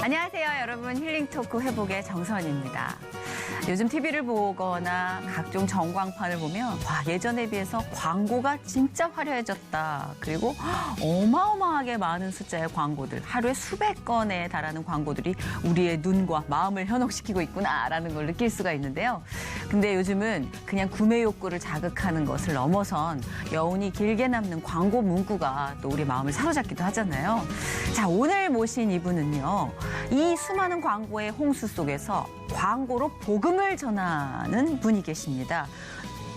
안녕하세요, 여러분. 힐링 토크 회복의 정선입니다. 요즘 TV를 보거나 각종 전광판을 보면 와, 예전에 비해서 광고가 진짜 화려해졌다. 그리고 어마어마하게 많은 숫자의 광고들, 하루에 수백 건에 달하는 광고들이 우리의 눈과 마음을 현혹시키고 있구나라는 걸 느낄 수가 있는데요. 근데 요즘은 그냥 구매 욕구를 자극하는 것을 넘어선 여운이 길게 남는 광고 문구가 또 우리 마음을 사로잡기도 하잖아요. 자, 오늘 모신 이분은요, 이 수많은 광고의 홍수 속에서 광고로 복음을 전하는 분이 계십니다.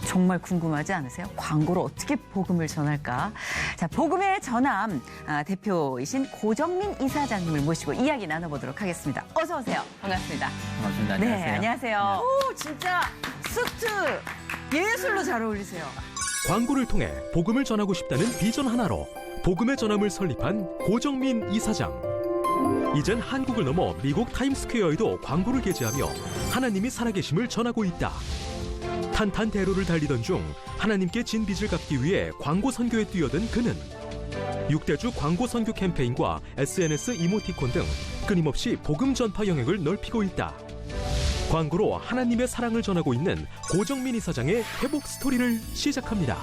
정말 궁금하지 않으세요? 광고로 어떻게 복음을 전할까? 자, 복음의 전함 대표이신 고정민 이사장님을 모시고 이야기 나눠보도록 하겠습니다. 어서 오세요. 반갑습니다. 반갑습니다. 안녕하세요. 네, 안녕하세요. 오, 진짜 수트 예술로 잘 어울리세요. 광고를 통해 복음을 전하고 싶다는 비전 하나로 복음의 전함을 설립한 고정민 이사장. 이젠 한국을 넘어 미국 타임스퀘어에도 광고를 게재하며 하나님이 살아계심을 전하고 있다. 탄탄대로를 달리던 중 하나님께 진 빚을 갚기 위해 광고 선교에 뛰어든 그는 6대주 광고 선교 캠페인과 SNS 이모티콘 등 끊임없이 복음 전파 영역을 넓히고 있다. 광고로 하나님의 사랑을 전하고 있는 고정민 이사장의 회복 스토리를 시작합니다.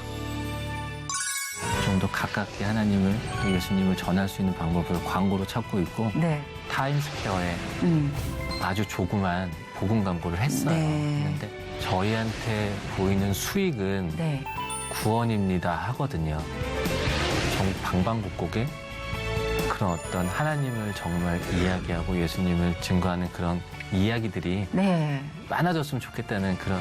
좀 더 가깝게 하나님을 또 예수님을 전할 수 있는 방법을 광고로 찾고 있고 네. 타임스퀘어에 아주 조그만 복음 광고를 했어요. 네. 그런데 저희한테 보이는 수익은 네. 구원입니다 하거든요. 방방곡곡에 그런 어떤 하나님을 정말 이야기하고 예수님을 증거하는 그런 이야기들이 네. 많아졌으면 좋겠다는 그런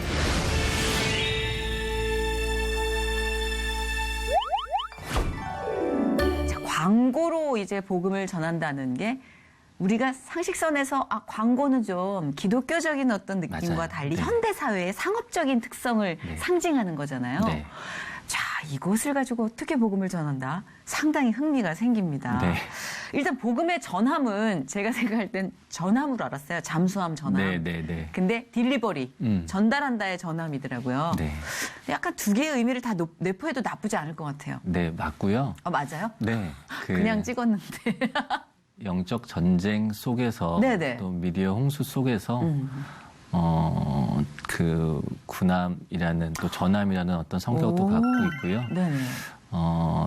광고로 이제 복음을 전한다는 게 우리가 상식선에서 광고는 좀 기독교적인 어떤 느낌과 맞아요. 달리 네. 현대 사회의 상업적인 특성을 네. 상징하는 거잖아요. 네. 자, 이것을 가지고 어떻게 복음을 전한다? 상당히 흥미가 생깁니다. 네. 일단 복음의 전함은 제가 생각할 땐 전함으로 알았어요. 잠수함 전함. 네. 근데 딜리버리, 전달한다의 전함이더라고요. 네. 약간 두 개의 의미를 다 내포해도 나쁘지 않을 것 같아요. 네, 맞고요. 맞아요? 네. 그냥 찍었는데. 영적 전쟁 속에서 네네. 또 미디어 홍수 속에서 그 군함이라는 또 전함이라는 어떤 성격도 갖고 있고요. 네네.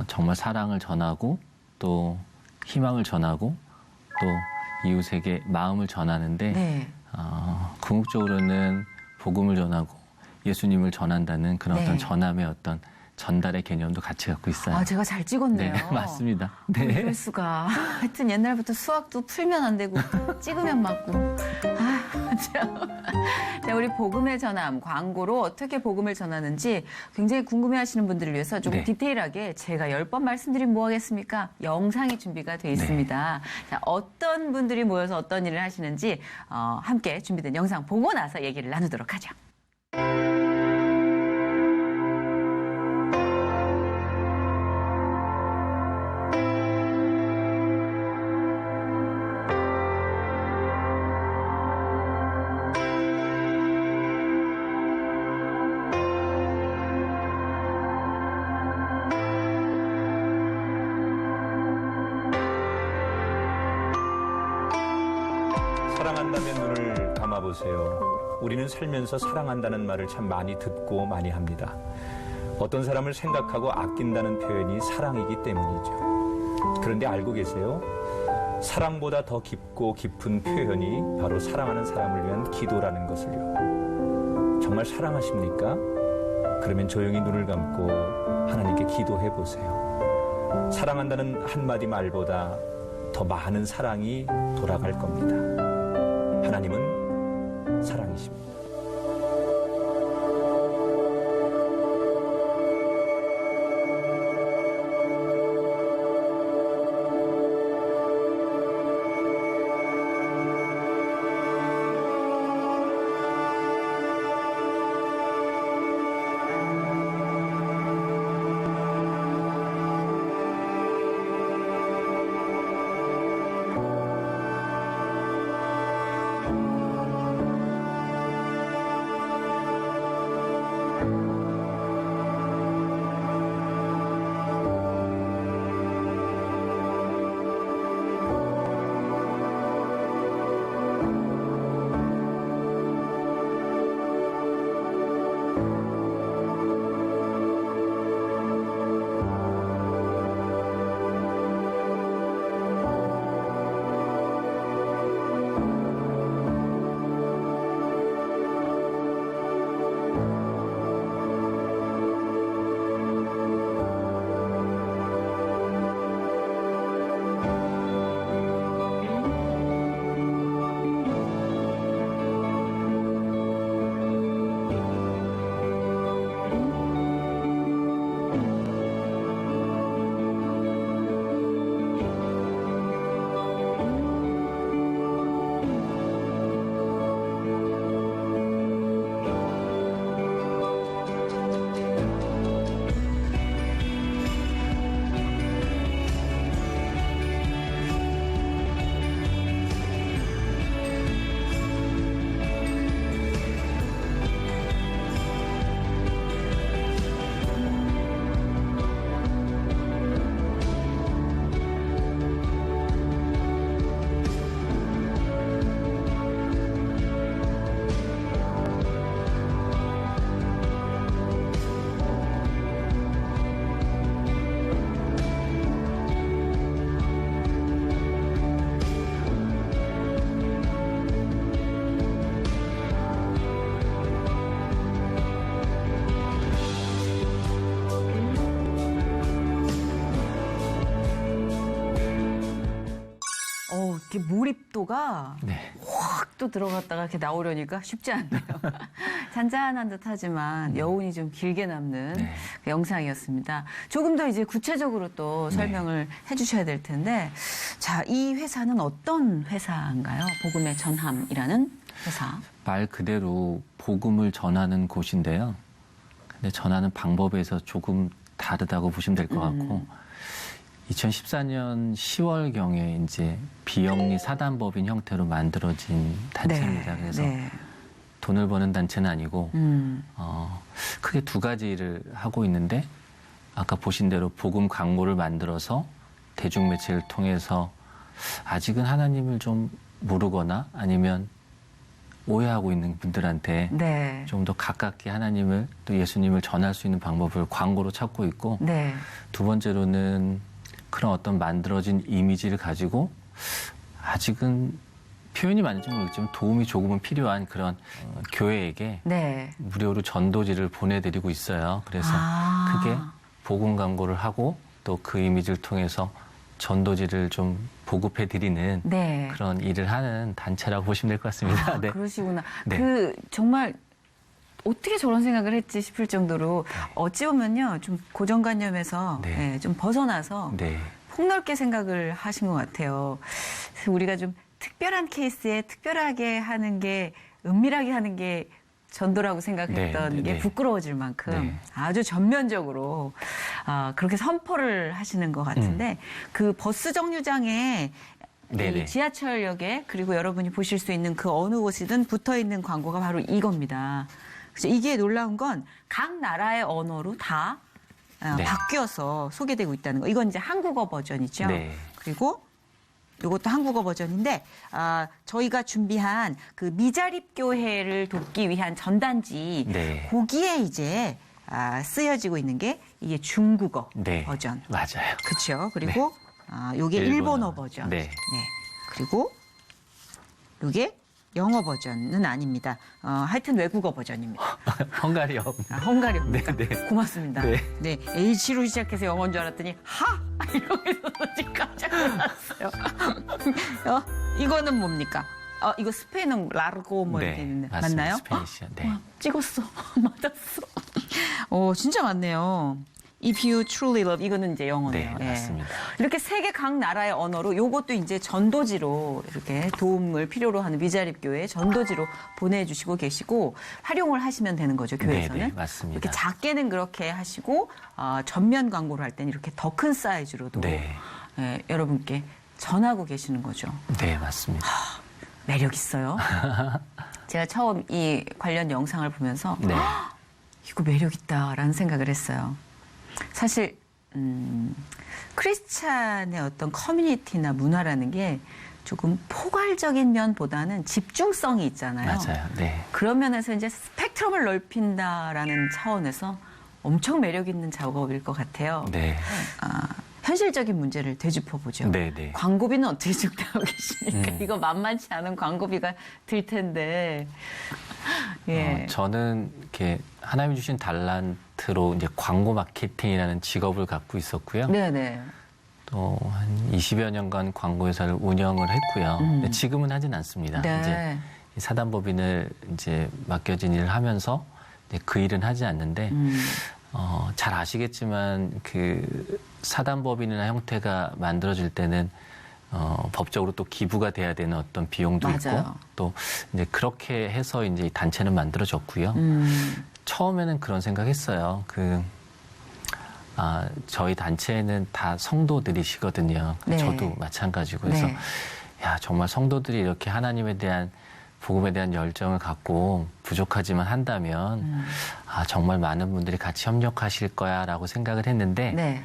정말 사랑을 전하고 또 희망을 전하고 또 이웃에게 마음을 전하는데 네. 궁극적으로는 복음을 전하고 예수님을 전한다는 그런 네. 어떤 전함의 어떤 전달의 개념도 같이 갖고 있어요. 제가 잘 찍었네요. 네, 맞습니다. 네. 이럴 수가. 하여튼 옛날부터 수학도 풀면 안 되고 찍으면 맞고. 참. 자, 우리 복음의 전함 광고로 어떻게 복음을 전하는지 굉장히 궁금해하시는 분들을 위해서 좀 네. 디테일하게 제가 10번 말씀드리면 뭐 하겠습니까? 영상이 준비가 돼 있습니다. 자, 어떤 분들이 모여서 어떤 일을 하시는지 함께 준비된 영상 보고 나서 얘기를 나누도록 하죠. 사랑한다면 눈을 감아보세요. 우리는 살면서 사랑한다는 말을 참 많이 듣고 많이 합니다. 어떤 사람을 생각하고 아낀다는 표현이 사랑이기 때문이죠. 그런데 알고 계세요? 사랑보다 더 깊고 깊은 표현이 바로 사랑하는 사람을 위한 기도라는 것을요. 정말 사랑하십니까? 그러면 조용히 눈을 감고 하나님께 기도해 보세요. 사랑한다는 한마디 말보다 더 많은 사랑이 돌아갈 겁니다. 하나님은 사랑이십니다. 이렇게 몰입도가 네. 확 또 들어갔다가 이렇게 나오려니까 쉽지 않네요. 잔잔한 듯 하지만 여운이 좀 길게 남는 네. 그 영상이었습니다. 조금 더 이제 구체적으로 또 설명을 해주셔야 될 텐데, 자, 이 회사는 어떤 회사인가요? 복음의 전함이라는 회사. 말 그대로 복음을 전하는 곳인데요. 근데 전하는 방법에서 조금 다르다고 보시면 될 것 같고, 2014년 10월경에 이제 비영리 사단법인 형태로 만들어진 단체입니다. 그래서 돈을 버는 단체는 아니고 크게 두 가지 일을 하고 있는데, 아까 보신 대로 복음 광고를 만들어서 대중매체를 통해서 아직은 하나님을 좀 모르거나 아니면 오해하고 있는 분들한테 네. 좀 더 가깝게 하나님을 또 예수님을 전할 수 있는 방법을 광고로 찾고 있고, 네. 두 번째로는 그런 어떤 만들어진 이미지를 가지고 아직은 표현이 맞는지 모르겠지만 도움이 조금은 필요한 그런 교회에게 네. 무료로 전도지를 보내드리고 있어요. 그래서 크게 복음 광고를 하고 또 그 이미지를 통해서 전도지를 좀 보급해드리는 네. 그런 일을 하는 단체라고 보시면 될 것 같습니다. 아, 네. 그러시구나. 네. 그 정말 어떻게 저런 생각을 했지 싶을 정도로 어찌 보면요, 좀 고정관념에서 네. 좀 벗어나서 네. 폭넓게 생각을 하신 것 같아요. 그래서 우리가 좀 특별한 케이스에 특별하게 하는 게, 은밀하게 하는 게 전도라고 생각했던 네, 게 네. 부끄러워질 만큼 네. 아주 전면적으로 그렇게 선포를 하시는 것 같은데, 그 버스 정류장에 네네. 이 지하철역에, 그리고 여러분이 보실 수 있는 그 어느 곳이든 붙어 있는 광고가 바로 이겁니다. 그래서 이게 놀라운 건 각 나라의 언어로 다 네. 바뀌어서 소개되고 있다는 거. 이건 이제 한국어 버전이죠. 네. 그리고 이것도 한국어 버전인데, 저희가 준비한 그 미자립 교회를 돕기 위한 전단지, 네. 거기에 이제 쓰여지고 있는 게 이게 중국어 네. 버전. 맞아요. 그렇죠. 그리고 요게 일본어 버전. 네. 그리고 요게 영어 버전은 아닙니다. 하여튼 외국어 버전입니다. 헝가리어. 헝가리어입니까? 네, 네. 고맙습니다. 네. 네, H로 시작해서 영어인 줄 알았더니 하! 이러면서 지금 깜짝 놀랐어요. 이거는 뭡니까? 이거 스페인은 라르고 뭐 이렇게 있는데 맞습니다. 맞나요? 스페니시아. 네. 찍었어. 맞았어. 진짜 맞네요. If you truly love, 이거는 이제 영어네요. 네, 맞습니다. 이렇게 세계 각 나라의 언어로, 요것도 이제 전도지로 이렇게 도움을 필요로 하는 미자립 교회 전도지로 보내주시고 계시고 활용을 하시면 되는 거죠, 교회에서는. 네, 네, 맞습니다. 이렇게 작게는 그렇게 하시고 전면 광고를 할 때는 이렇게 더 큰 사이즈로도 네. 여러분께 전하고 계시는 거죠. 네, 맞습니다. 매력 있어요. 제가 처음 이 관련 영상을 보면서 네. 이거 매력 있다라는 생각을 했어요. 사실 크리스찬의 어떤 커뮤니티나 문화라는 게 조금 포괄적인 면보다는 집중성이 있잖아요. 맞아요. 네. 그런 면에서 이제 스펙트럼을 넓힌다라는 차원에서 엄청 매력 있는 작업일 것 같아요. 네. 현실적인 문제를 되짚어보죠. 네, 네. 광고비는 어떻게 준비하고 계십니까? 이거 만만치 않은 광고비가 들 텐데. 예. 저는 이렇게 하나님이 주신 달란트로 이제 광고 마케팅이라는 직업을 갖고 있었고요. 네네. 또 한 20여 년간 광고회사를 운영을 했고요. 근데 지금은 하진 않습니다. 네. 이제 이 사단법인을 이제 맡겨진 일을 하면서 이제 그 일은 하지 않는데, 잘 아시겠지만 그 사단법인이나 형태가 만들어질 때는 법적으로 또 기부가 돼야 되는 어떤 비용도 맞아요. 있고, 또 이제 그렇게 해서 이제 이 단체는 만들어졌고요. 처음에는 그런 생각했어요. 저희 단체에는 다 성도들이시거든요. 네. 저도 마찬가지고. 그래서 네. 야, 정말 성도들이 이렇게 하나님에 대한 복음에 대한 열정을 갖고 부족하지만 한다면 정말 많은 분들이 같이 협력하실 거야라고 생각을 했는데, 네.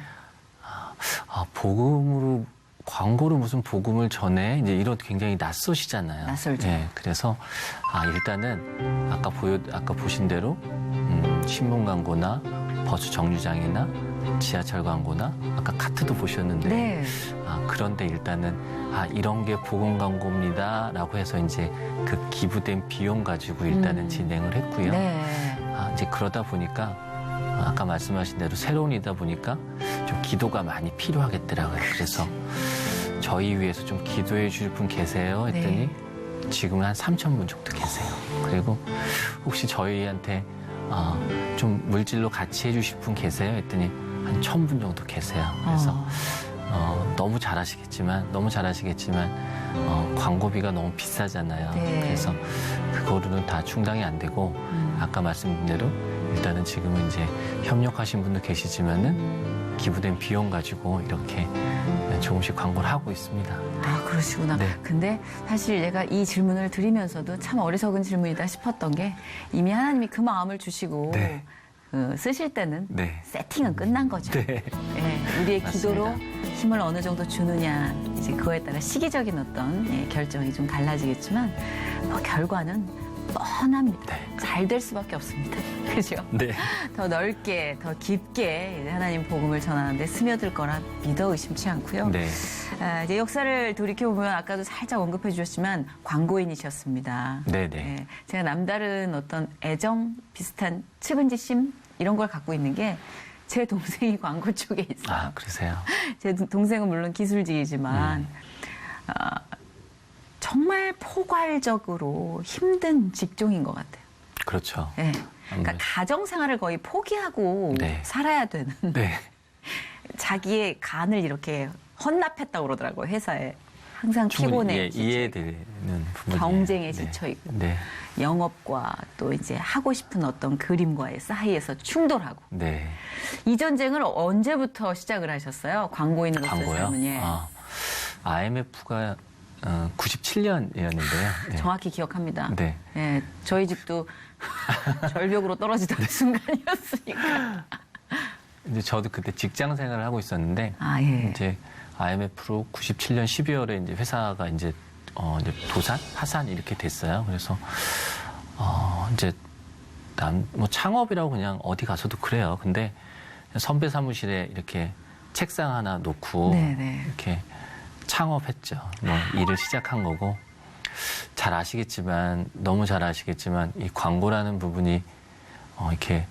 복음으로 광고로 무슨 복음을 전해? 이제 이런 굉장히 낯서시잖아요. 낯설죠. 네, 그래서 일단은 아까 보신 대로 신문 광고나 버스 정류장이나 지하철 광고나 아까 카트도 보셨는데 네. 그런데 일단은 이런 게 복음 광고입니다라고 해서 이제 그 기부된 비용 가지고 일단은 진행을 했고요. 네. 이제 그러다 보니까 아까 말씀하신 대로 새로운 일이다 보니까 좀 기도가 많이 필요하겠더라고요. 그래서 저희 위해서 좀 기도해 주실 분 계세요? 했더니 지금은 한 3,000분 정도 계세요. 그리고 혹시 저희한테 좀 물질로 같이 해주실 분 계세요? 했더니 한 1,000분 정도 계세요. 그래서 너무 잘하시겠지만 광고비가 너무 비싸잖아요. 그래서 그거로는 다 충당이 안 되고 아까 말씀드린 대로 일단은 지금은 이제 협력하신 분도 계시지만은 기부된 비용 가지고 이렇게 조금씩 광고를 하고 있습니다. 아, 그러시구나. 네. 근데 사실 내가 이 질문을 드리면서도 참 어리석은 질문이다 싶었던 게 이미 하나님이 그 마음을 주시고 네. 쓰실 때는 네. 세팅은 끝난 거죠. 네. 예, 우리의 맞습니다. 기도로 힘을 어느 정도 주느냐, 이제 그거에 따라 시기적인 어떤 결정이 좀 달라지겠지만 결과는 뻔합니다. 네. 잘 될 수밖에 없습니다. 그죠? 네. 더 넓게, 더 깊게 하나님 복음을 전하는데 스며들 거라 믿어 의심치 않고요. 네. 이제 역사를 돌이켜보면 아까도 살짝 언급해 주셨지만 광고인이셨습니다. 네네. 제가 남다른 어떤 애정 비슷한 측은지심 이런 걸 갖고 있는 게 제 동생이 광고 쪽에 있어요. 아, 그러세요? 제 동생은 물론 기술직이지만 정말 포괄적으로 힘든 직종인 것 같아요. 그렇죠. 네. 그러니까 아무래도. 가정생활을 거의 포기하고 네. 살아야 되는 네. 자기의 간을 이렇게 헌납했다고 그러더라고요, 회사에. 항상 피곤해. 이해되는 부분이에요. 경쟁에 네. 지쳐있고. 네. 영업과 또 이제 하고 싶은 어떤 그림과의 사이에서 충돌하고. 네. 이 전쟁을 언제부터 시작을 하셨어요? 광고인으로서의 광고요? 삶은. 예. IMF가 97년이었는데요. 네. 정확히 기억합니다. 네. 예, 저희 집도 절벽으로 떨어지던 순간이었으니까. 이제 저도 그때 직장 생활을 하고 있었는데 아, 예. 이제 IMF로 97년 12월에 이제 회사가 이제 도산, 파산 이렇게 됐어요. 그래서 이제 뭐 창업이라고 그냥 어디 가서도 그래요. 근데 선배 사무실에 이렇게 책상 하나 놓고 네네. 이렇게 창업했죠. 뭐 일을 시작한 거고 잘 아시겠지만 너무 잘 아시겠지만 이 광고라는 부분이 이렇게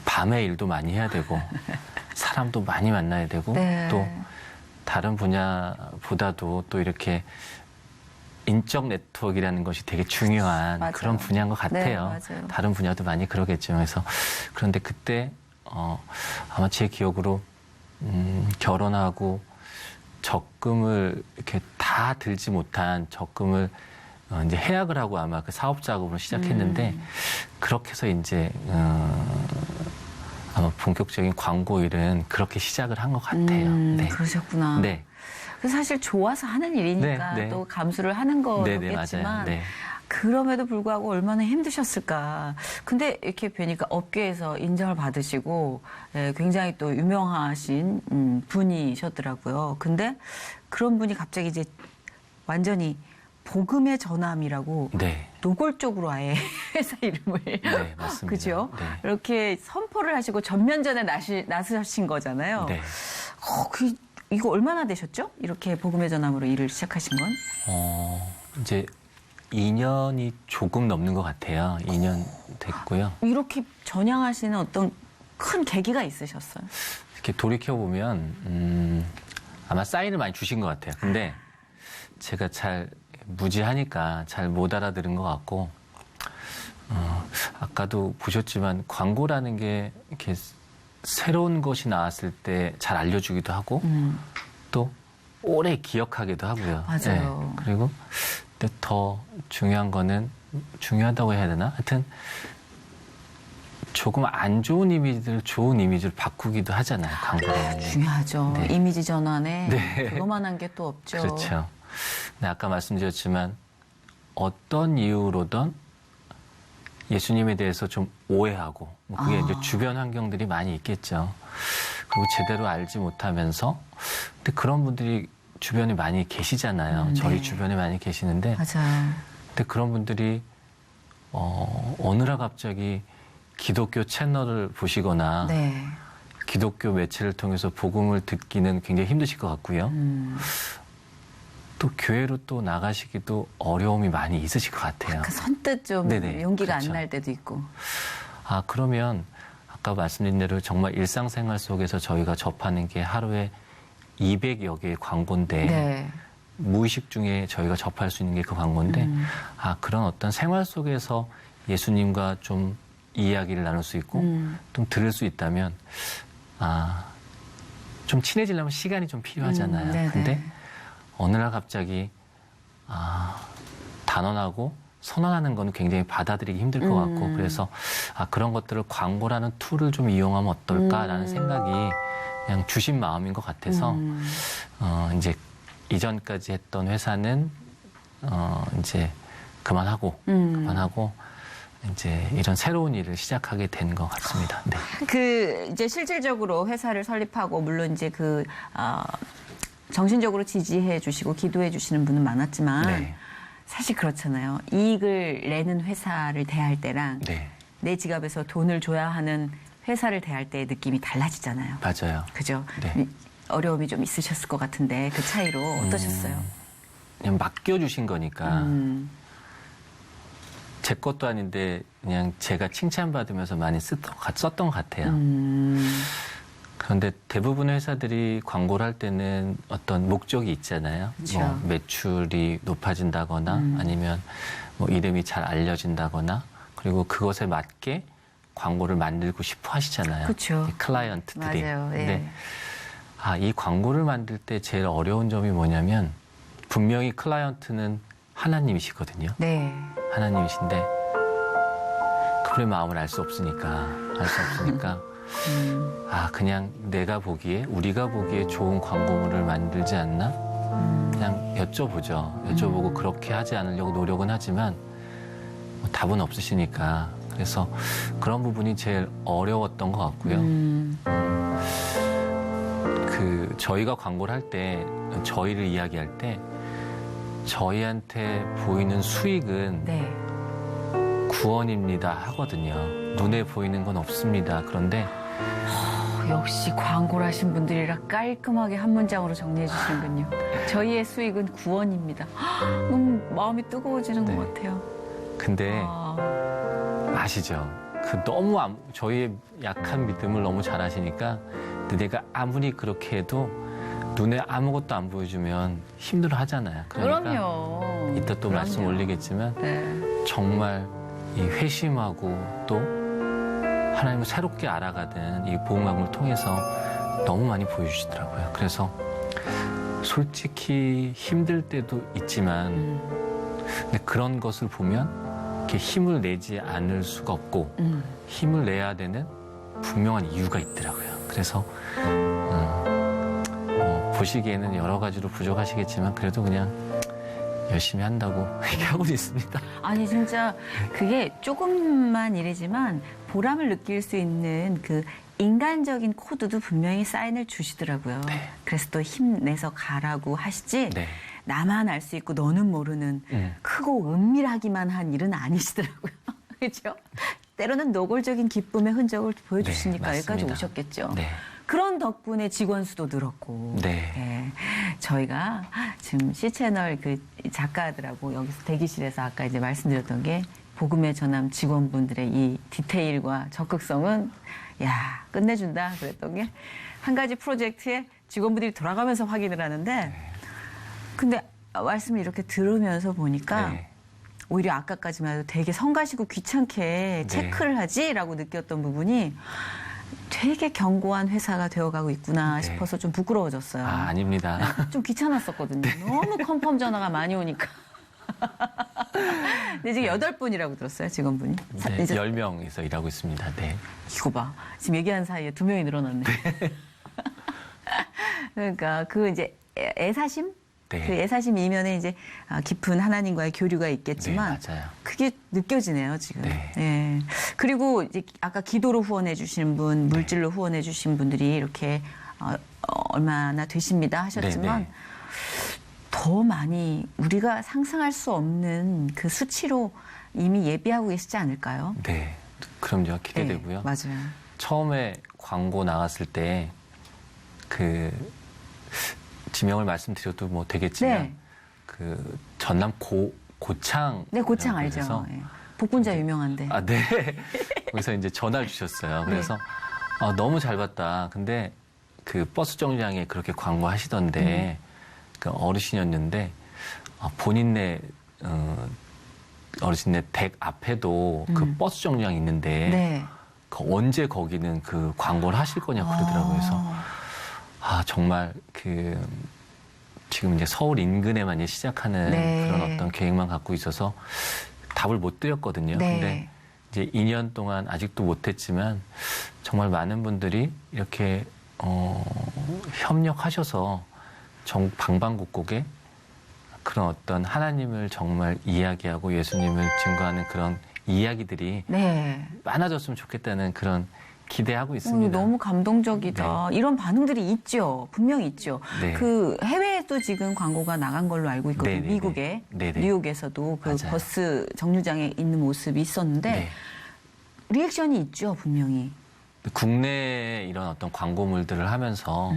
밤에 일도 많이 해야 되고 사람도 많이 만나야 되고 네. 또 다른 분야보다도 또 이렇게 인적 네트워크라는 것이 되게 중요한 맞아요. 그런 분야인 것 같아요. 네, 맞아요. 다른 분야도 많이 그러겠죠. 그래서 그런데 그때 아마 제 기억으로 결혼하고 적금을 이렇게 다 들지 못한 적금을 이제 해약을 하고 아마 그 사업 작업을 시작했는데 그렇게 해서 이제 아마 본격적인 광고 일은 그렇게 시작을 한 것 같아요. 네. 그러셨구나. 네. 그래서 사실 좋아서 하는 일이니까 네, 네. 또 감수를 하는 네, 거겠지만 맞아요. 네. 그럼에도 불구하고 얼마나 힘드셨을까. 근데 이렇게 뵈니까 업계에서 인정을 받으시고 굉장히 또 유명하신 분이셨더라고요. 근데 그런 분이 갑자기 이제 완전히 복음의 전함이라고 네. 노골적으로 아예 회사 이름을 네, 맞습니다. 그죠? 네. 이렇게 선포를 하시고 전면전에 나서신 거잖아요. 네. 이거 얼마나 되셨죠? 이렇게 복음의 전함으로 일을 시작하신 건? 이제 2년이 조금 넘는 것 같아요. 2년 됐고요. 이렇게 전향하시는 어떤 큰 계기가 있으셨어요? 이렇게 돌이켜보면, 아마 사인을 많이 주신 것 같아요. 근데 제가 잘 무지하니까 잘 못 알아들은 것 같고, 아까도 보셨지만 광고라는 게 이렇게 새로운 것이 나왔을 때 잘 알려주기도 하고, 또 오래 기억하기도 하고요. 맞아요. 네. 그리고 더 중요한 거는, 중요하다고 해야 되나? 하여튼, 조금 안 좋은 이미지를 좋은 이미지로 바꾸기도 하잖아요, 광고라는 게. 중요하죠. 네. 이미지 전환에 네. 그거만한 게 또 없죠. 그렇죠. 근데 아까 말씀드렸지만 어떤 이유로든 예수님에 대해서 좀 오해하고 뭐 그게 이제 주변 환경들이 많이 있겠죠. 그리고 제대로 알지 못하면서 근데 그런 분들이 주변에 많이 계시잖아요. 저희 네. 주변에 많이 계시는데 맞아요. 근데 그런 분들이 어느 날 갑자기 기독교 채널을 보시거나 네. 기독교 매체를 통해서 복음을 듣기는 굉장히 힘드실 것 같고요. 또 교회로 또 나가시기도 어려움이 많이 있으실 것 같아요. 그 선뜻 좀 네네, 용기가 그렇죠. 안 날 때도 있고. 그러면 아까 말씀드린 대로 정말 일상생활 속에서 저희가 접하는 게 하루에 200여 개의 광고인데 네. 무의식 중에 저희가 접할 수 있는 게 그 광고인데 그런 어떤 생활 속에서 예수님과 좀 이야기를 나눌 수 있고 좀 들을 수 있다면 좀 친해지려면 시간이 좀 필요하잖아요. 근데 어느 날 갑자기 단언하고 선언하는 건 굉장히 받아들이기 힘들 것 같고 그래서 그런 것들을 광고라는 툴을 좀 이용하면 어떨까라는 생각이 그냥 주신 마음인 것 같아서 이제 이전까지 했던 회사는 이제 그만하고 이제 이런 새로운 일을 시작하게 된 것 같습니다. 네. 그 이제 실질적으로 회사를 설립하고 물론 이제 정신적으로 지지해 주시고 기도해 주시는 분은 많았지만 네. 사실 그렇잖아요. 이익을 내는 회사를 대할 때랑 네. 내 지갑에서 돈을 줘야 하는 회사를 대할 때의 느낌이 달라지잖아요. 맞아요. 그죠? 네. 어려움이 좀 있으셨을 것 같은데 그 차이로 어떠셨어요? 그냥 맡겨주신 거니까 제 것도 아닌데 그냥 제가 칭찬받으면서 많이 썼던 것 같아요. 그런데 대부분의 회사들이 광고를 할 때는 어떤 목적이 있잖아요. 그쵸. 뭐 매출이 높아진다거나 아니면 뭐 이름이 잘 알려진다거나 그리고 그것에 맞게 광고를 만들고 싶어 하시잖아요. 그쵸. 이 클라이언트들이. 맞아요. 예. 근데 이 광고를 만들 때 제일 어려운 점이 뭐냐면 분명히 클라이언트는 하나님이시거든요. 네. 하나님이신데 그분의 마음을 알 수 없으니까 그냥 내가 보기에 우리가 보기에 좋은 광고물을 만들지 않나 그냥 여쭤보고 그렇게 하지 않으려고 노력은 하지만 뭐 답은 없으시니까 그래서 그런 부분이 제일 어려웠던 것 같고요. 저희가 광고를 할 때 저희를 이야기할 때 저희한테 보이는 수익은 네. 구원입니다 하거든요. 눈에 보이는 건 없습니다. 그런데 역시 광고를 하신 분들이라 깔끔하게 한 문장으로 정리해 주시는군요. 저희의 수익은 구원입니다. 너무 마음이 뜨거워지는 네. 것 같아요. 근데 아시죠? 너무 저희의 약한 믿음을 너무 잘 아시니까 내가 아무리 그렇게 해도 눈에 아무것도 안 보여주면 힘들어 하잖아요. 그러니까 그럼요. 이따 또 말씀 올리겠지만 네. 정말 이 회심하고 또 하나님을 새롭게 알아가는 이 복음방송을 통해서 너무 많이 보여주시더라고요. 그래서 솔직히 힘들 때도 있지만 근데 그런 것을 보면 이렇게 힘을 내지 않을 수가 없고 힘을 내야 되는 분명한 이유가 있더라고요. 그래서 보시기에는 여러 가지로 부족하시겠지만 그래도 그냥 열심히 한다고 얘기하고 있습니다. 아니 진짜 그게 조금만 일이지만 보람을 느낄 수 있는 그 인간적인 코드도 분명히 사인을 주시더라고요. 네. 그래서 또 힘내서 가라고 하시지 네. 나만 알 수 있고 너는 모르는 크고 은밀하기만 한 일은 아니시더라고요. 그렇죠? 때로는 노골적인 기쁨의 흔적을 보여주시니까 네, 여기까지 맞습니다. 오셨겠죠. 네. 그런 덕분에 직원 수도 늘었고. 네. 저희가 지금 C채널 그 작가들하고 여기서 대기실에서 아까 이제 말씀드렸던 게 복음의 전함 직원분들의 이 디테일과 적극성은 야 끝내준다 그랬던 게 한 가지 프로젝트에 직원분들이 돌아가면서 확인을 하는데 근데 말씀을 이렇게 들으면서 보니까 네. 오히려 아까까지만 해도 되게 성가시고 귀찮게 체크를 하지라고 느꼈던 부분이 되게 견고한 회사가 되어가고 있구나 네. 싶어서 좀 부끄러워졌어요. 아닙니다. 좀 귀찮았었거든요. 너무 컨펌 전화가 많이 오니까. 근데 지금 8분이라고 들었어요, 직원분이. 네, 10명에서 일하고 있습니다. 네. 이거 봐. 지금 얘기한 사이에 2명이 늘어났네. 그러니까 그 이제 애사심? 네. 그 애사심 이면에 이제 깊은 하나님과의 교류가 있겠지만 네, 맞아요. 그게 느껴지네요, 지금. 네. 예. 그리고 이제 아까 기도로 후원해 주시는 분, 물질로 후원해 주신 분들이 이렇게 얼마나 되십니다 하셨지만 네, 네. 더 많이 우리가 상상할 수 없는 그 수치로 이미 예비하고 계시지 않을까요? 네. 그럼요. 기대되고요. 네, 맞아요. 처음에 광고 나갔을 때 지명을 말씀드려도 뭐 되겠지만 네. 그 전남 고창 네, 고창 알죠. 예. 복분자 유명한데. 네. 거기서 이제 전화를 주셨어요. 그래서 너무 잘 봤다. 근데 그 버스 정류장에 그렇게 광고하시던데 그 어르신이었는데 본인네 어르신네 댁 앞에도 그 버스 정류장이 있는데 네. 언제 거기는 그 광고를 하실 거냐고 그러더라고요. 그래서 정말 그 지금 이제 서울 인근에만 이제 시작하는 네. 그런 어떤 계획만 갖고 있어서 답을 못 드렸거든요. 네. 근데 이제 2년 동안 아직도 못했지만 정말 많은 분들이 이렇게 협력하셔서 방방곡곡에 그런 어떤 하나님을 정말 이야기하고 예수님을 증거하는 그런 이야기들이 네. 많아졌으면 좋겠다는 그런 기대하고 있습니다. 너무 감동적이다. 이런 반응들이 있죠. 분명히 있죠. 네. 그 해외에도 지금 광고가 나간 걸로 알고 있거든요. 네네네. 미국에. 네네. 뉴욕에서도 그 맞아요. 버스 정류장에 있는 모습이 있었는데 네. 리액션이 있죠. 분명히. 국내에 이런 어떤 광고물들을 하면서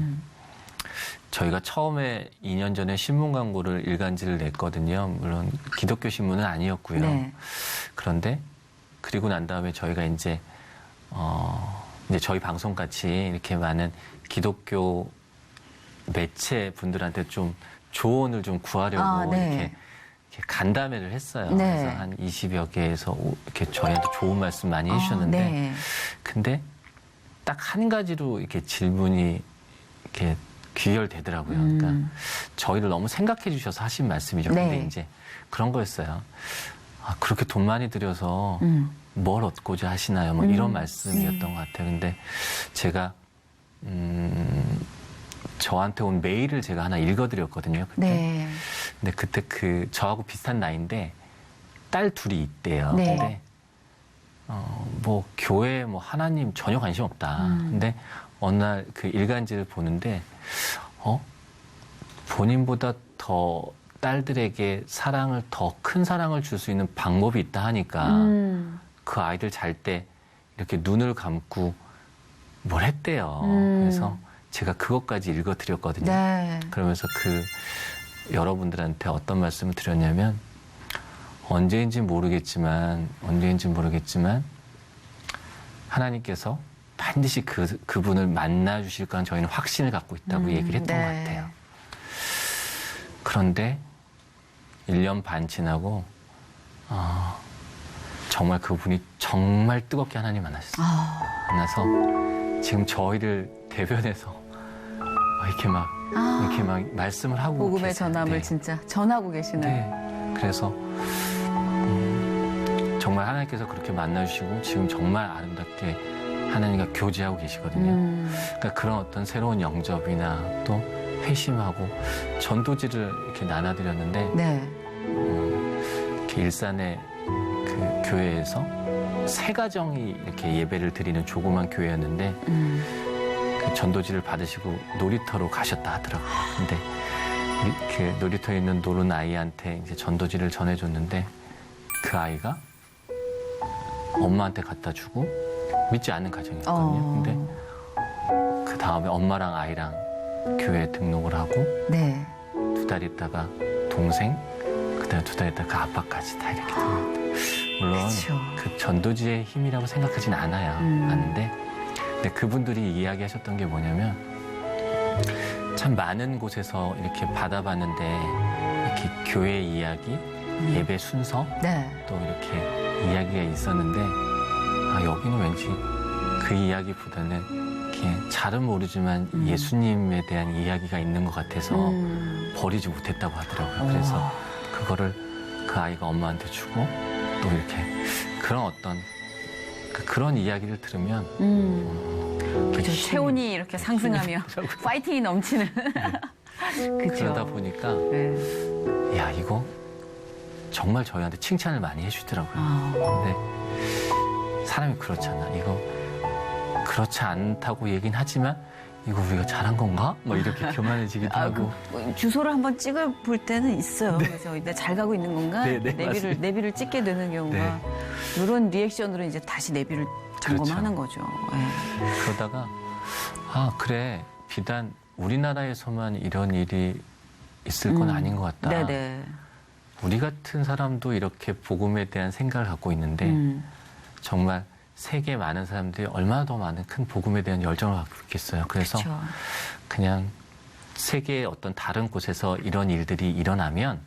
저희가 처음에 2년 전에 신문 광고를 일간지를 냈거든요. 물론 기독교 신문은 아니었고요. 네. 그런데 그리고 난 다음에 저희가 이제 저희 방송같이 이렇게 많은 기독교 매체 분들한테 좀 조언을 좀 구하려고 네. 이렇게 간담회를 했어요. 네. 그래서 한 20여 개에서 이렇게 저희한테 좋은 말씀 많이 해주셨는데, 네. 근데 딱 한 가지로 이렇게 질문이 이렇게 귀결되더라고요. 그러니까 저희를 너무 생각해 주셔서 하신 말씀이죠. 네. 근데 이제 그런 거였어요. 그렇게 돈 많이 들여서 뭘 얻고자 하시나요? 뭐 이런 말씀이었던 것 같아요. 근데 제가 저한테 온 메일을 제가 하나 읽어드렸거든요. 그때. 네. 근데 그때 저하고 비슷한 나이인데 딸 둘이 있대요. 네. 근데 뭐 교회 뭐 하나님 전혀 관심 없다. 근데 어느 날 그 일간지를 보는데 본인보다 더 딸들에게 더 큰 사랑을 줄 수 있는 방법이 있다 하니까 그 아이들 잘 때 이렇게 눈을 감고 뭘 했대요. 그래서 제가 그것까지 읽어드렸거든요. 네. 그러면서 여러분들한테 어떤 말씀을 드렸냐면 언제인지 모르겠지만 하나님께서 반드시 그분을 만나 주실 거란 저희는 확신을 갖고 있다고 얘기를 했던 네. 것 같아요. 그런데 1년 반 지나고 정말 그분이 정말 뜨겁게 하나님 만나셨어요. 만나서 지금 저희를 대변해서 이렇게 막 말씀을 하고 복음의 계세요. 전함을 네. 진짜 전하고 계시는. 네. 그래서 정말 하나님께서 그렇게 만나주시고 지금 정말 아름답게 하나님과 교제하고 계시거든요. 그러니까 그런 어떤 새로운 영접이나 또 회심하고 전도지를 이렇게 나눠드렸는데 네. 이렇게 일산의 그 교회에서 3가정이 이렇게 예배를 드리는 조그만 교회였는데 그 전도지를 받으시고 놀이터로 가셨다 하더라고요. 근데 그 놀이터에 있는 노른 아이한테 이제 전도지를 전해줬는데 그 아이가 엄마한테 갖다 주고 믿지 않는 가정이었거든요. 근데 그 다음에 엄마랑 아이랑 교회에 등록을 하고 네. 2달 있다가 동생, 그다음에 2달 있다가 그 아빠까지 다 이렇게 등록돼요. 물론 그쵸. 그 전도지의 힘이라고 생각하진 않는데 근데 그분들이 이야기하셨던 게 뭐냐면 참 많은 곳에서 이렇게 받아봤는데 이렇게 교회 이야기, 예배 순서 네. 또 이렇게 이야기가 있었는데 여기는 왠지 그 이야기보다는 이렇게 잘은 모르지만 예수님에 대한 이야기가 있는 것 같아서 버리지 못했다고 하더라고요. 그래서 그거를 그 아이가 엄마한테 주고 또 이렇게 그런 이야기를 들으면 그죠. 체온이 이렇게 상승하며 파이팅이 넘치는. 그죠. 그러다 보니까 네. 야 이거 정말 저희한테 칭찬을 많이 해주더라고요. 근데 사람이 그렇잖아. 이거 그렇지 않다고 얘긴 하지만 이거 우리가 잘한 건가? 뭐 이렇게 교만해지기도 하고. 주소를 한번 찍어 볼 때는 있어요. 그래서 근데 잘 가고 있는 건가? 네, 네, 맞습니다. 내비를 찍게 되는 경우가 이런 리액션으로 이제 다시 내비를 점검하는 거죠. 네. 그러다가 그래 비단 우리나라에서만 이런 일이 있을 건 아닌 것 같다. 네네. 우리 같은 사람도 이렇게 복음에 대한 생각을 갖고 있는데 정말 세계 많은 사람들이 얼마나 더 많은 큰 복음에 대한 열정을 갖고 있겠어요. 그래서 그쵸. 그냥 세계의 어떤 다른 곳에서 이런 일들이 일어나면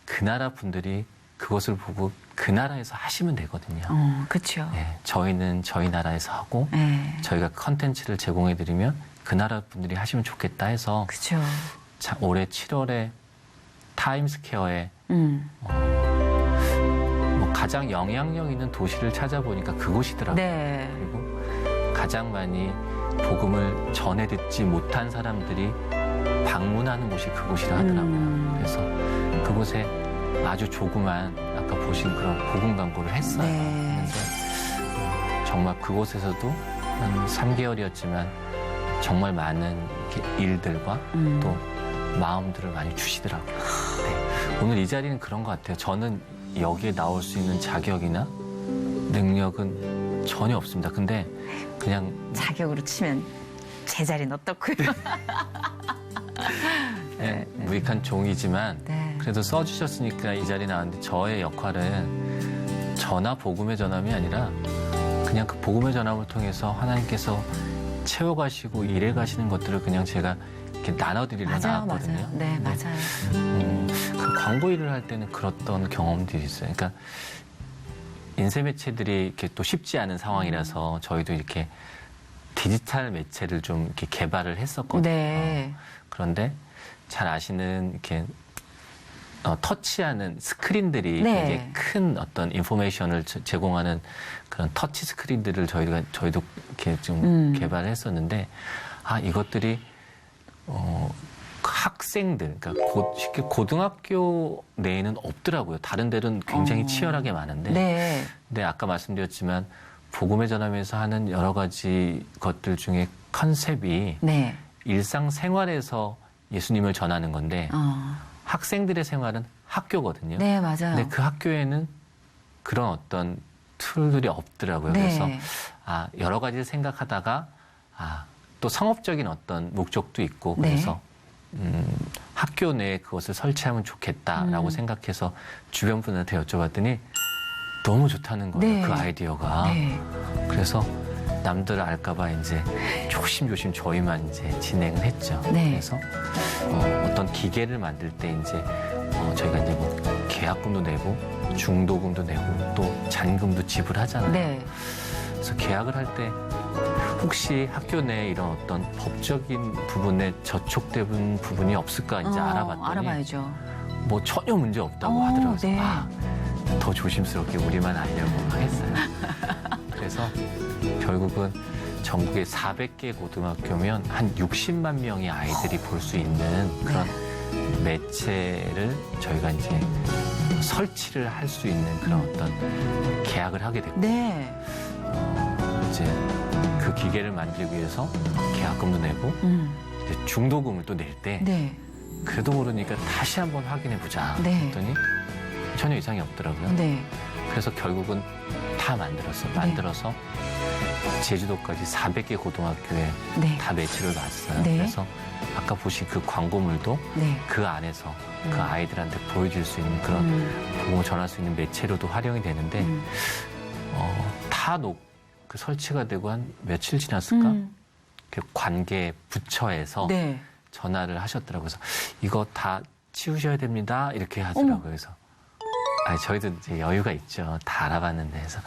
그 나라 분들이 그것을 보고 그 나라에서 하시면 되거든요. 그렇죠. 네, 저희는 저희 나라에서 하고 네. 저희가 컨텐츠를 제공해드리면 그 나라 분들이 하시면 좋겠다 해서 그렇죠. 올해 7월에 타임스퀘어에 뭐 가장 영향력 있는 도시를 찾아보니까 그곳이더라고요. 네. 그리고 가장 많이 복음을 전해 듣지 못한 사람들이 방문하는 곳이 그곳이라 하더라고요. 그래서 그곳에 아주 조그만 아까 보신 그런 복음 광고를 했어요. 네. 그래서 정말 그곳에서도 한 3개월이었지만 정말 많은 이렇게 일들과 또 마음들을 많이 주시더라고요. 네. 오늘 이 자리는 그런 것 같아요. 저는 여기에 나올 수 있는 자격이나 능력은 전혀 없습니다. 근데 그냥 자격으로 치면 제 자리는 어떻고요? 네, 무익한 종이지만 네. 그래도 써주셨으니까 이 자리에 나왔는데 저의 역할은 전화 복음의 전함이 아니라 그냥 그 복음의 전함을 통해서 하나님께서 채워가시고 일해가시는 것들을 그냥 제가 이렇게 나눠드리려 나왔거든요. 맞아요. 네, 맞아요. 그 광고 일을 할 때는 그랬던 경험들이 있어요. 그러니까 인쇄 매체들이 이렇게 또 쉽지 않은 상황이라서 저희도 이렇게 디지털 매체를 좀 이렇게 개발을 했었거든요. 네. 그런데 잘 아시는 이렇게 터치하는 스크린들이 네. 굉장히 큰 어떤 인포메이션을 제공하는 그런 터치 스크린들을 저희도 이렇게 좀 개발을 했었는데 이것들이 학생들, 그러니까 쉽게 고등학교 내에는 없더라고요. 다른 데는 굉장히 치열하게 많은데. 네. 근데 아까 말씀드렸지만 복음의 전함에서 하는 여러 가지 것들 중에 컨셉이 네. 일상생활에서 예수님을 전하는 건데 학생들의 생활은 학교거든요. 네, 맞아요. 근데 그 학교에는 그런 어떤 툴들이 없더라고요. 네. 그래서 여러 가지를 생각하다가 또 상업적인 어떤 목적도 있고 그래서 학교 내에 그것을 설치하면 좋겠다라고 생각해서 주변 분한테 여쭤봤더니 너무 좋다는 거예요. 네. 그 아이디어가. 네. 그래서 남들 알까봐 이제 조심조심 저희만 이제 진행을 했죠. 네. 그래서 어떤 기계를 만들 때 이제 저희가 이제 뭐 계약금도 내고 중도금도 내고 또 잔금도 지불하잖아요. 네. 그래서 계약을 할 때 혹시 학교 내에 이런 어떤 법적인 부분에 저촉된 부분이 없을까 이제 알아봤더니 알아봐야죠. 뭐 전혀 문제 없다고 하더라고요. 네. 더 조심스럽게 우리만 알려고 하겠어요. 그래서 결국은 전국에 400개 고등학교면 한 60만 명의 아이들이 볼 수 있는 그런 매체를 저희가 이제 설치를 할 수 있는 그런 어떤 계약을 하게 됐고 네. 이제 그 기계를 만들기 위해서 계약금도 내고 이제 중도금을 또 낼 때 네. 그래도 모르니까 다시 한번 확인해 보자 네. 했더니 전혀 이상이 없더라고요. 네. 그래서 결국은 다 만들어서 제주도까지 400개 고등학교에 네. 다 매출을 놨어요. 네. 그래서 아까 보신 그 광고물도 네. 그 안에서 그 아이들한테 보여줄 수 있는 그런 복음을 전할 수 있는 매체로도 활용이 되는데 그 설치가 되고 한 며칠 지났을까? 그 관계 부처에서 네. 전화를 하셨더라고요. 그래서 이거 다 치우셔야 됩니다. 이렇게 하더라고요. 그래서 저희도 이제 여유가 있죠. 다 알아봤는데 해서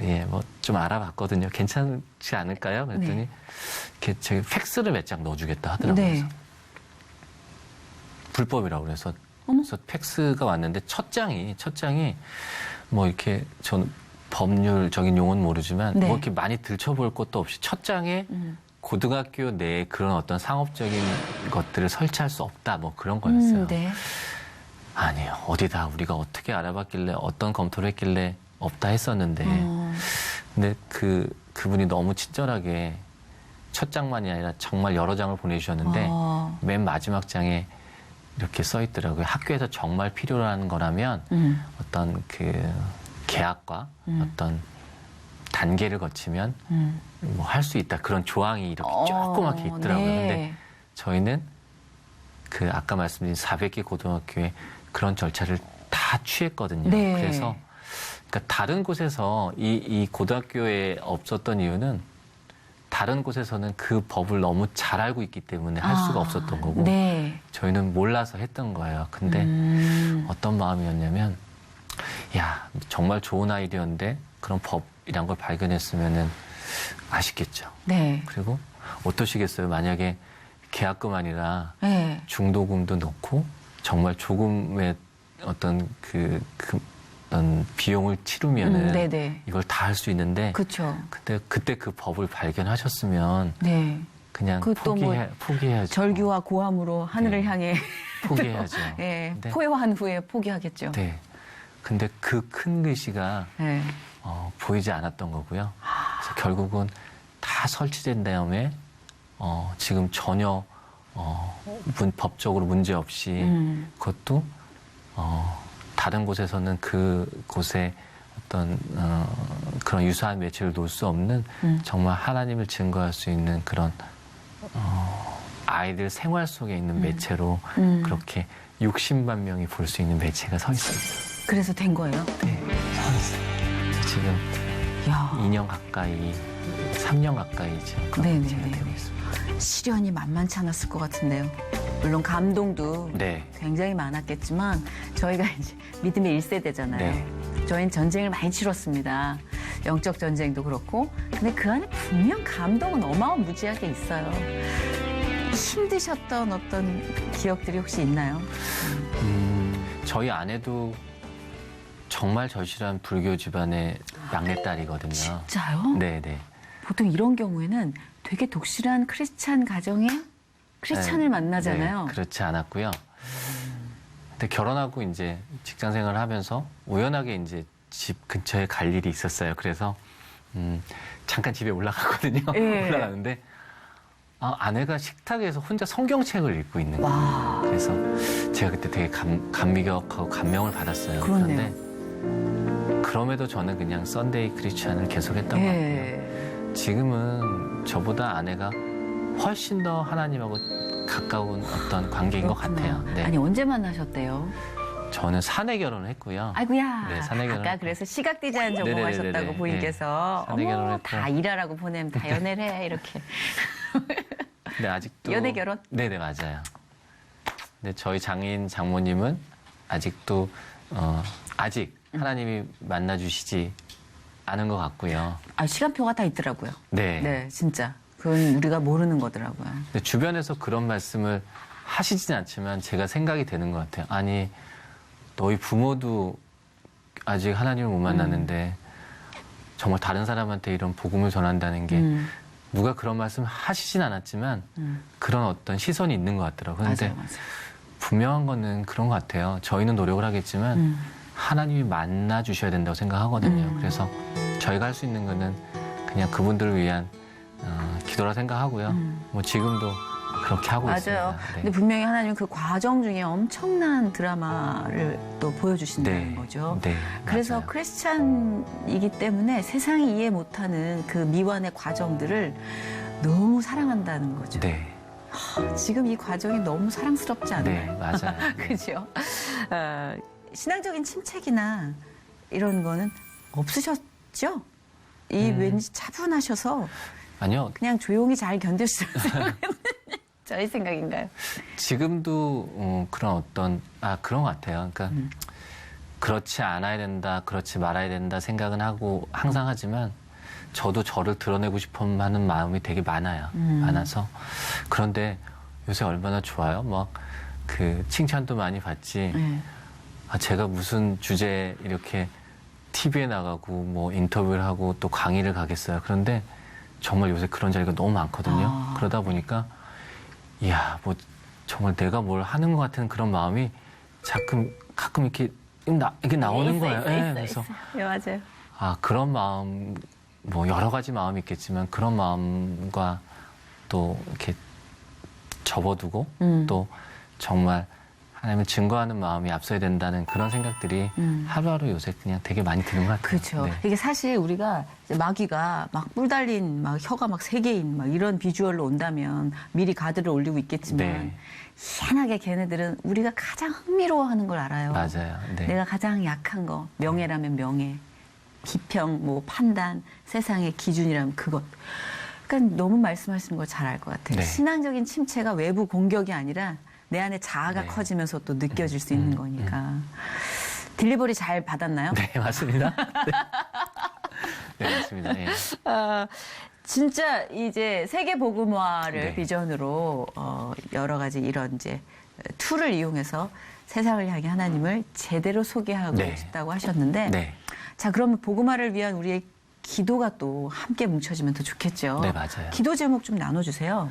예, 뭐 좀 알아봤거든요. 괜찮지 않을까요? 그랬더니 네. 이렇게 저기 팩스를 몇 장 넣어주겠다 하더라고요. 네. 그래서 불법이라고 그래서 팩스가 왔는데 첫 장이 뭐 이렇게 저는 법률적인 용어는 모르지만 네. 뭐 이렇게 많이 들춰볼 것도 없이 첫 장에 고등학교 내에 그런 어떤 상업적인 것들을 설치할 수 없다 뭐 그런 거였어요. 네. 아니요. 어디다 우리가 어떻게 알아봤길래 어떤 검토를 했길래 없다 했었는데 근데 그분이 너무 친절하게 첫 장만이 아니라 정말 여러 장을 보내주셨는데 맨 마지막 장에 이렇게 써 있더라고요. 학교에서 정말 필요로 하는 거라면 어떤 그 계약과 어떤 단계를 거치면 뭐 할 수 있다. 그런 조항이 이렇게 조그맣게 있더라고요. 네. 근데 저희는 그 아까 말씀드린 400개 고등학교에 그런 절차를 다 취했거든요. 네. 그래서 그러니까 다른 곳에서 이 고등학교에 없었던 이유는 다른 곳에서는 그 법을 너무 잘 알고 있기 때문에 할 수가 없었던 거고 네. 저희는 몰라서 했던 거예요. 근데 어떤 마음이었냐면 야 정말 좋은 아이디어인데 그런 법이란 걸 발견했으면은 아쉽겠죠. 네. 그리고 어떠시겠어요? 만약에 계약금 아니라 네. 중도금도 넣고 정말 조금의 어떤 어떤 비용을 치르면은 네네. 이걸 다 할 수 있는데 그렇죠. 그때 그 법을 발견하셨으면 네. 그냥 그것도 뭐 포기해야죠. 절규와 고함으로 하늘을 네. 향해 포기해야죠. 예, 근데, 포효한 후에 포기하겠죠. 네. 근데 그 큰 글씨가 네. 보이지 않았던 거고요. 그래서 결국은 다 설치된 다음에 지금 전혀 법적으로 문제 없이 그것도 다른 곳에서는 그곳에 어떤 그런 유사한 매체를 놓을 수 없는 정말 하나님을 증거할 수 있는 그런 아이들 생활 속에 있는 매체로 그렇게 60만 명이 볼 수 있는 매체가 서 있습니다. 그래서 된 거예요? 네, 서 있어요. 지금 야. 2년 가까이, 3년 가까이 지금 그런 네네네. 매체가 되고 있습니다. 시련이 만만치 않았을 것 같은데요. 물론 감동도 네. 굉장히 많았겠지만 저희가 이제 믿음의 1세대잖아요. 네. 저희는 전쟁을 많이 치렀습니다. 영적 전쟁도 그렇고. 근데 그 안에 분명 감동은 어마어마무지하게 있어요. 힘드셨던 어떤 기억들이 혹시 있나요? 저희 아내도 정말 절실한 불교 집안의 막내딸이거든요. 진짜요? 네네. 보통 이런 경우에는 되게 독실한 크리스찬 가정에 크리스찬을 네, 만나잖아요. 네, 그렇지 않았고요. 근데 결혼하고 이제 직장 생활을 하면서 우연하게 이제 집 근처에 갈 일이 있었어요. 그래서 잠깐 집에 올라갔거든요. 예. 올라가는데 아내가 식탁에서 혼자 성경책을 읽고 있는 거예요. 와. 그래서 제가 그때 되게 감격하고 감명을 받았어요. 그렇네요. 그런데 그럼에도 저는 그냥 썬데이 크리스찬을 계속했던 것 같아요. 예. 지금은 저보다 아내가 훨씬 더 하나님하고 가까운 어떤 관계인 것 같아요. 네. 아니 언제 만나셨대요? 저는 사내 결혼을 했고요. 아이고야. 네, 사내 결혼. 아까 그래서 시각 디자인 네네네네네. 전공하셨다고 부인께서 네, 사내 결혼을 어머 했고. 다 일하라고 보내면 다 연애를 해 이렇게. 근데 아직도 연애 결혼? 네네 맞아요. 근데 저희 장인 장모님은 아직도 아직 하나님이 만나주시지 않은 것 같고요. 아 시간표가 다 있더라고요. 네. 네, 진짜. 그건 우리가 모르는 거더라고요. 근데 주변에서 그런 말씀을 하시진 않지만 제가 생각이 되는 것 같아요. 아니 너희 부모도 아직 하나님을 못 만났는데 정말 다른 사람한테 이런 복음을 전한다는 게 누가 그런 말씀 하시진 않았지만 그런 어떤 시선이 있는 것 같더라고요. 근데 맞아요, 맞아요. 분명한 거는 그런 것 같아요. 저희는 노력을 하겠지만 하나님이 만나 주셔야 된다고 생각하거든요. 그래서 저희가 할 수 있는 거는 그냥 그분들을 위한 기도라 생각하고요. 뭐 지금도 그렇게 하고 맞아요. 있습니다. 근데 분명히 하나님은 그 과정 중에 엄청난 드라마를 또 보여주신다는 거죠. 네, 그래서 맞아요. 크리스찬이기 때문에 세상이 이해 못하는 그 미완의 과정들을 너무 사랑한다는 거죠. 네, 지금 이 과정이 너무 사랑스럽지 않나요? 네, 맞아요. 네. 그죠? 신앙적인 침체기나 이런 거는 없으셨죠? 이 왠지 차분하셔서 아니요, 그냥 조용히 잘 견디시는 저희 생각인가요? 지금도 그런 어떤 그런 것 같아요. 그러니까 그렇지 않아야 된다, 그렇지 말아야 된다 생각은 하고 항상 하지만 저도 저를 드러내고 싶어 하는 마음이 되게 많아요. 많아서 그런데 요새 얼마나 좋아요. 막 그 칭찬도 많이 받지. 네. 제가 무슨 주제에 이렇게 TV에 나가고 뭐 인터뷰를 하고 또 강의를 가겠어요. 그런데 정말 요새 그런 자리가 너무 많거든요. 그러다 보니까 이야 뭐 정말 내가 뭘 하는 것 같은 그런 마음이 가끔 이렇게 나오는 거예요. 네, 그래서 네, 맞아요. 그런 마음 뭐 여러 가지 마음이 있겠지만 그런 마음과 또 이렇게 접어두고 또 정말 하나님을 증거하는 마음이 앞서야 된다는 그런 생각들이 하루하루 요새 그냥 되게 많이 드는 것 같아요. 그렇죠. 네. 이게 사실 우리가 이제 마귀가 막 뿔 달린 막 혀가 막 3개인 막 이런 비주얼로 온다면 미리 가드를 올리고 있겠지만 네. 희한하게 걔네들은 우리가 가장 흥미로워하는 걸 알아요. 맞아요. 네. 내가 가장 약한 거 명예라면 명예, 비평, 뭐 판단, 세상의 기준이라면 그것. 그러니까 너무 말씀하시는 걸 잘 알 것 같아요. 네. 신앙적인 침체가 외부 공격이 아니라 내 안에 자아가 네. 커지면서 또 느껴질 수 있는 거니까. 딜리버리 잘 받았나요? 네, 맞습니다. 네, 맞습니다. 예. 진짜 이제 세계 복음화를 네. 비전으로 여러 가지 이런 이제 툴을 이용해서 세상을 향해 하나님을 제대로 소개하고 네. 싶다고 하셨는데, 네. 자 그러면 복음화를 위한 우리의 기도가 또 함께 뭉쳐지면 더 좋겠죠. 네, 맞아요. 기도 제목 좀 나눠주세요.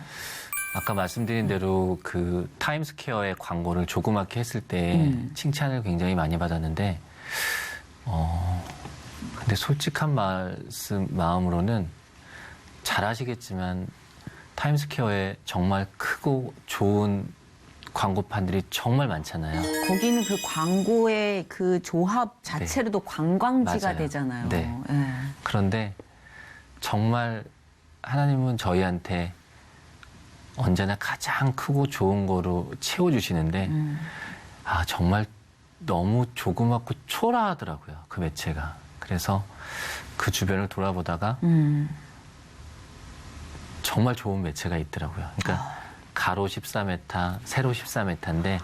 아까 말씀드린 대로 그 타임스퀘어의 광고를 조그맣게 했을 때 칭찬을 굉장히 많이 받았는데, 근데 솔직한 마음으로는 잘 아시겠지만 타임스퀘어에 정말 크고 좋은 광고판들이 정말 많잖아요. 거기는 그 광고의 그 조합 자체로도 관광지가 맞아요. 되잖아요. 네. 예. 그런데 정말 하나님은 저희한테 언제나 가장 크고 좋은 거로 채워주시는데, 정말 너무 조그맣고 초라하더라고요. 그 매체가. 그래서 그 주변을 돌아보다가 정말 좋은 매체가 있더라고요. 그러니까 가로 14m, 세로 14m인데.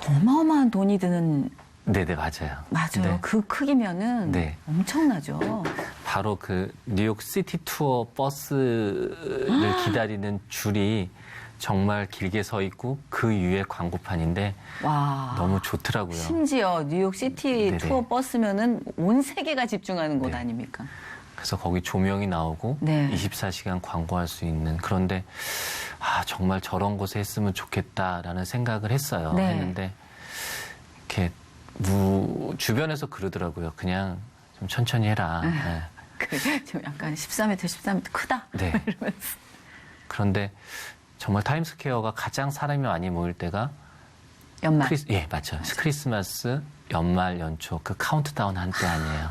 어마어마한 돈이 드는. 네네, 맞아요. 맞아요. 네. 그 크기면은 네. 엄청나죠. 바로 그 뉴욕 시티 투어 버스를 기다리는 줄이 정말 길게 서 있고 그 위에 광고판인데 와. 너무 좋더라고요. 심지어 뉴욕 시티 네네. 투어 버스면은 온 세계가 집중하는 곳 네. 아닙니까? 그래서 거기 조명이 나오고 네. 24시간 광고할 수 있는, 그런데 정말 저런 곳에 했으면 좋겠다라는 생각을 했어요. 네. 했는데 이렇게 주변에서 그러더라고요. 그냥 좀 천천히 해라. 네. 좀 약간 14m 크다. 네. 이러면서. 그런데 정말 타임스퀘어가 가장 사람이 많이 모일 때가 연말. 예, 맞죠. 크리스마스, 연말, 연초 그 카운트다운 한때 아니에요.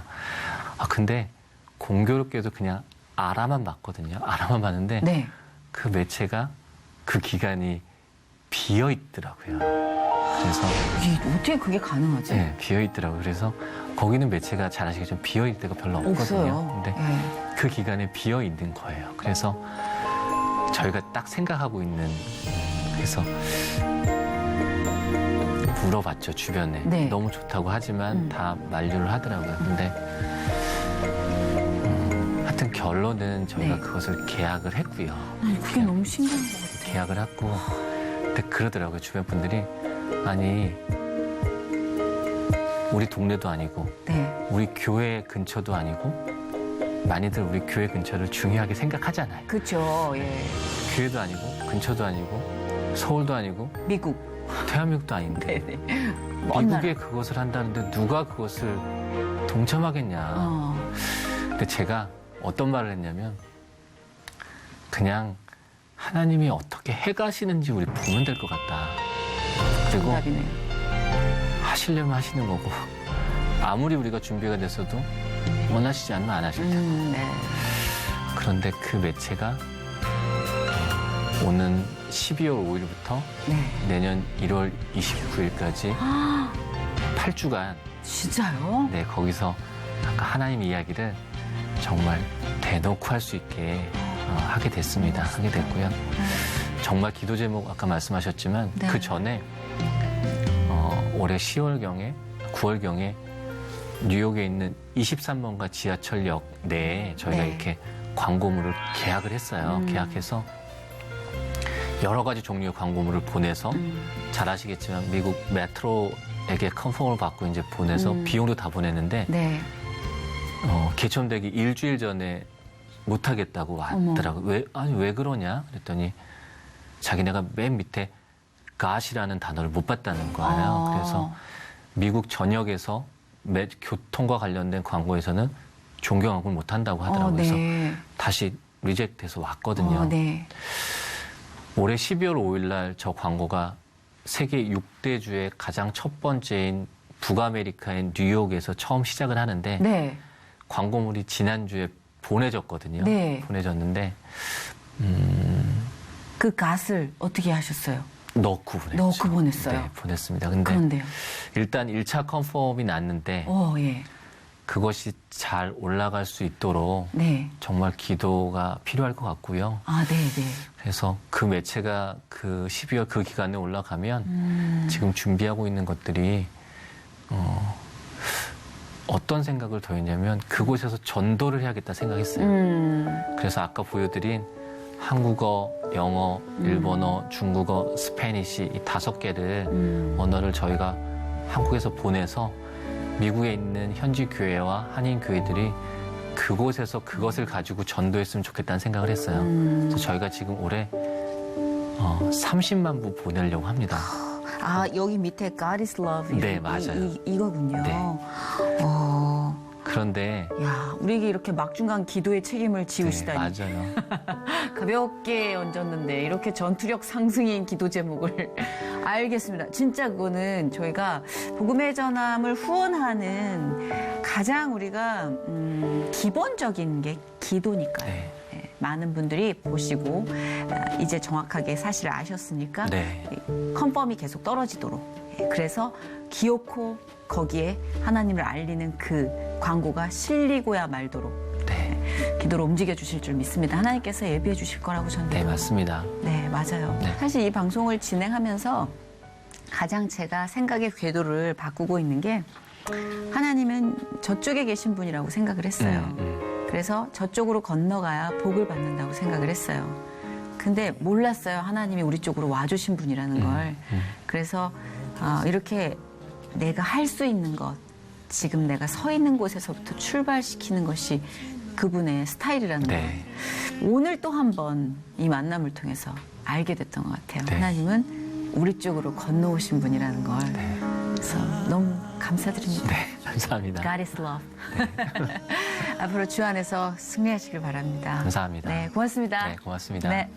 근데 공교롭게도 그냥 알아만 봤거든요. 알아만 봤는데 네. 그 매체가 그 기간이 비어 있더라고요. 그래서 이게 어떻게 그게 가능하지? 네, 비어 있더라고요. 그래서 거기는 매체가 잘 아시겠지만 비어 있을 때가 별로 없거든요. 없어요. 근데 네. 그 기간에 비어 있는 거예요. 그래서 저희가 딱 생각하고 있는, 그래서 물어봤죠, 주변에. 네. 너무 좋다고 하지만 다 만류를 하더라고요. 근데 하여튼 결론은 저희가 네. 그것을 계약을 했고요. 아니, 그게 너무 신기한 것 같아요. 계약을 했고, 근데 그러더라고요, 주변 분들이. 아니, 우리 동네도 아니고 네. 우리 교회 근처도 아니고 많이들 우리 교회 근처를 중요하게 생각하잖아요. 그렇죠. 예. 교회도 아니고 근처도 아니고 서울도 아니고 미국. 대한민국도 아닌데 네네. 먼 나라. 미국에 그것을 한다는데 누가 그것을 동참하겠냐. 근데 제가 어떤 말을 했냐면 그냥 하나님이 어떻게 해가시는지 우리 보면 될 것 같다. 그리고 정답이네요. 하시려면 하시는 거고 아무리 우리가 준비가 됐어도 원하시지 않으면 안 하실 테고. 네. 그런데 그 매체가 오는 12월 5일부터 네. 내년 1월 29일까지 8주간 진짜요? 네, 거기서 아까 하나님 이야기를 정말 대놓고 할 수 있게 하게 됐습니다. 하게 됐고요. 정말 기도 제목 아까 말씀하셨지만 네. 그 전에 올해 10월경에 9월경에 뉴욕에 있는 23번가 지하철역 내에 저희가 네. 이렇게 광고물을 계약을 했어요. 계약해서 여러 가지 종류의 광고물을 보내서 잘 아시겠지만 미국 메트로에게 컨펌을 받고 이제 보내서 비용도 다 보냈는데 네. 개천되기 일주일 전에 못 하겠다고 왔더라고요. 왜 그러냐? 그랬더니 자기네가 맨 밑에 갓이라는 단어를 못 봤다는 거예요. 그래서 미국 전역에서 교통과 관련된 광고에서는 종교광고를 못 한다고 하더라고요. 네. 그래서 다시 리젝트해서 왔거든요. 네. 올해 12월 5일 날 저 광고가 세계 6대 주의 가장 첫 번째인 북아메리카인 뉴욕에서 처음 시작을 하는데 네. 광고물이 지난주에 보내졌거든요. 네. 보내졌는데 그 갓을 어떻게 하셨어요? 넣고 보냈죠. 넣고 보냈어요? 네, 보냈습니다. 근데 그런데요. 일단 1차 컨펌이 났는데 예. 그것이 잘 올라갈 수 있도록 네. 정말 기도가 필요할 것 같고요. 아, 네, 네. 그래서 그 매체가 그 12월 그 기간에 올라가면 지금 준비하고 있는 것들이 어떤 생각을 더 했냐면 그곳에서 전도를 해야겠다 생각했어요. 그래서 아까 보여드린 한국어, 영어, 일본어, 중국어, 스페니시 이 5개를 언어를 저희가 한국에서 보내서 미국에 있는 현지 교회와 한인 교회들이 그곳에서 그것을 가지고 전도했으면 좋겠다는 생각을 했어요. 그래서 저희가 지금 올해 30만 부 보내려고 합니다. 아, 여기 밑에 God is love. 네, 맞아요. 이거군요. 네. 그런데 야, 우리에게 이렇게 막중한 기도의 책임을 지우시다니. 네, 맞아요. 가볍게 얹었는데 이렇게 전투력 상승인 기도 제목을 알겠습니다. 진짜 그거는 저희가 복음의 전함을 후원하는 가장 우리가 기본적인 게 기도니까요. 네. 네, 많은 분들이 보시고 이제 정확하게 사실을 아셨으니까 네. 컨펌이 계속 떨어지도록. 그래서 기어코 거기에 하나님을 알리는 그 광고가 실리고야 말도록 네. 기도를 움직여 주실 줄 믿습니다. 하나님께서 예비해 주실 거라고 저는 네, 맞습니다. 네, 맞아요. 네. 사실 이 방송을 진행하면서 가장 제가 생각의 궤도를 바꾸고 있는 게 하나님은 저쪽에 계신 분이라고 생각을 했어요. 그래서 저쪽으로 건너가야 복을 받는다고 생각을 했어요. 근데 몰랐어요. 하나님이 우리 쪽으로 와주신 분이라는 걸. 그래서 이렇게 내가 할 수 있는 것, 지금 내가 서 있는 곳에서부터 출발시키는 것이 그분의 스타일이라는 네. 걸 오늘 또 한 번 이 만남을 통해서 알게 됐던 것 같아요. 네. 하나님은 우리 쪽으로 건너오신 분이라는 걸. 네. 그래서 너무 감사드립니다. 네, 감사합니다. God is love. 앞으로 주 안에서 승리하시길 바랍니다. 감사합니다. 네, 고맙습니다. 네, 고맙습니다. 네.